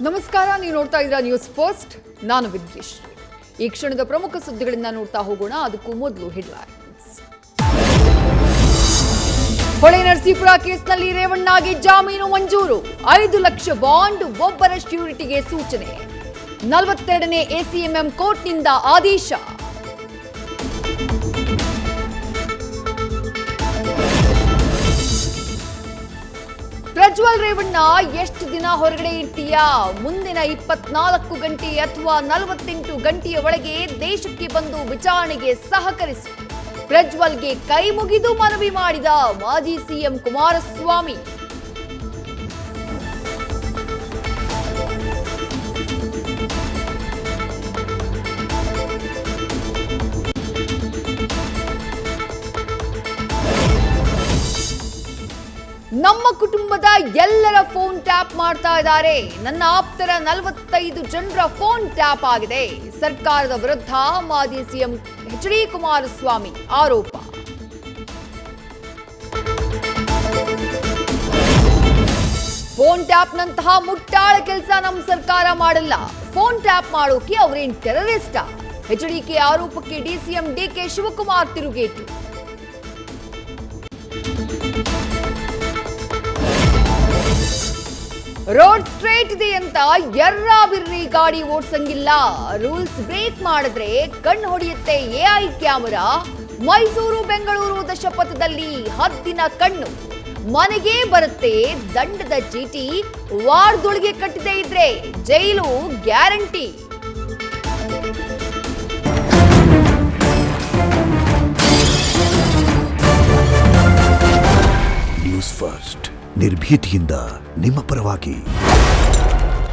ನಮಸ್ಕಾರ, ನೀವು ನೋಡ್ತಾ ಇದ್ದೀರಾ ನ್ಯೂಸ್ ಫಸ್ಟ್. ನಾನು ವಿದ್ಯೇಶ್ರೀ. ಈ ಕ್ಷಣದ ಪ್ರಮುಖ ಸುದ್ದಿಗಳನ್ನ ನೋಡ್ತಾ ಹೋಗೋಣ. ಅದಕ್ಕೂ ಮೊದಲು ಹೆಡ್ಲೈನ್ಸ್. ಹೊಳೆನರಸೀಪುರ ಕೇಸ್ನಲ್ಲಿ ರೇವಣ್ಣಗೆ ಜಾಮೀನು ಮಂಜೂರು. 5 ಲಕ್ಷ ಬಾಂಡ್, ಒಬ್ಬರ ಶ್ಯೂರಿಟಿಗೆ ಸೂಚನೆ. 42ನೇ ಎಸಿಎಂಎಂ ಕೋರ್ಟ್ನಿಂದ ಆದೇಶ. ಪ್ರಜ್ವಲ್ ರೇವಣ್ಣ ಎಷ್ಟು ದಿನ ಹೊರಗಡೆ ಇರ್ತೀಯಾ? ಮುಂದಿನ 24 ಗಂಟೆ ಅಥವಾ 48 ಗಂಟೆಯ ಒಳಗೆ ದೇಶಕ್ಕೆ ಬಂದು ವಿಚಾರಣೆಗೆ ಸಹಕರಿಸಿ ಪ್ರಜ್ವಲ್ಗೆ ಕೈ ಮುಗಿದು ಮನವಿ ಮಾಡಿದ ಮಾಜಿ ಸಿಎಂ ಕುಮಾರಸ್ವಾಮಿ. ನಮ್ಮ ಕುಟುಂಬದ ಎಲ್ಲರ ಫೋನ್ ಟ್ಯಾಪ್ ಮಾಡ್ತಾ ಇದ್ದಾರೆ. ನನ್ನ ಆಪ್ತರ 45 ಜನರ ಫೋನ್ ಟ್ಯಾಪ್ ಆಗಿದೆ. ಸರ್ಕಾರದ ವಿರುದ್ಧ ಮಾಜಿ ಸಿಎಂ ಎಚ್.ಡಿ. ಕುಮಾರಸ್ವಾಮಿ ಆರೋಪ. ಫೋನ್ ಟ್ಯಾಪ್ನಂತಹ ಮುಟ್ಟಾಳ ಕೆಲಸ ನಮ್ಮ ಸರ್ಕಾರ ಮಾಡಲ್ಲ. ಫೋನ್ ಟ್ಯಾಪ್ ಮಾಡೋಕೆ ಅವರೇನ್ ಟೆರರಿಸ್ಟಾ? ಎಚ್.ಡಿ.ಕೆ ಆರೋಪಕ್ಕೆ ಡಿಸಿಎಂ ಡಿಕೆ ಶಿವಕುಮಾರ್ ತಿರುಗೇಟು. ರೋಡ್ ಸ್ಟ್ರೇಟ್ ಇದೆ ಅಂತ ಎರ್ರಾಬಿರ್ರಿ ಗಾಡಿ ಓಡ್ಸಂಗಿಲ್ಲ. ರೂಲ್ಸ್ ಬ್ರೇಕ್ ಮಾಡಿದ್ರೆ ಕಣ್ಣು ಹೊಡೆಯುತ್ತೆ ಎಐ ಕ್ಯಾಮೆರಾ. ಮೈಸೂರು ಬೆಂಗಳೂರು ದಶಪಥದಲ್ಲಿ ಹದ್ದಿನ ಕಣ್ಣು. ಮನೆಗೆ ಬರುತ್ತೆ ದಂಡದ ಚೀಟಿ. ವಾರದೊಳಗೆ ಕಟ್ಟದೇ ಇದ್ರೆ ಜೈಲು ಗ್ಯಾರಂಟಿ. ನ್ಯೂಸ್ ಫಸ್ಟ್, ನಿರ್ಭೀತಿಯಿಂದ ನಿಮ್ಮ ಪರವಾಗಿ.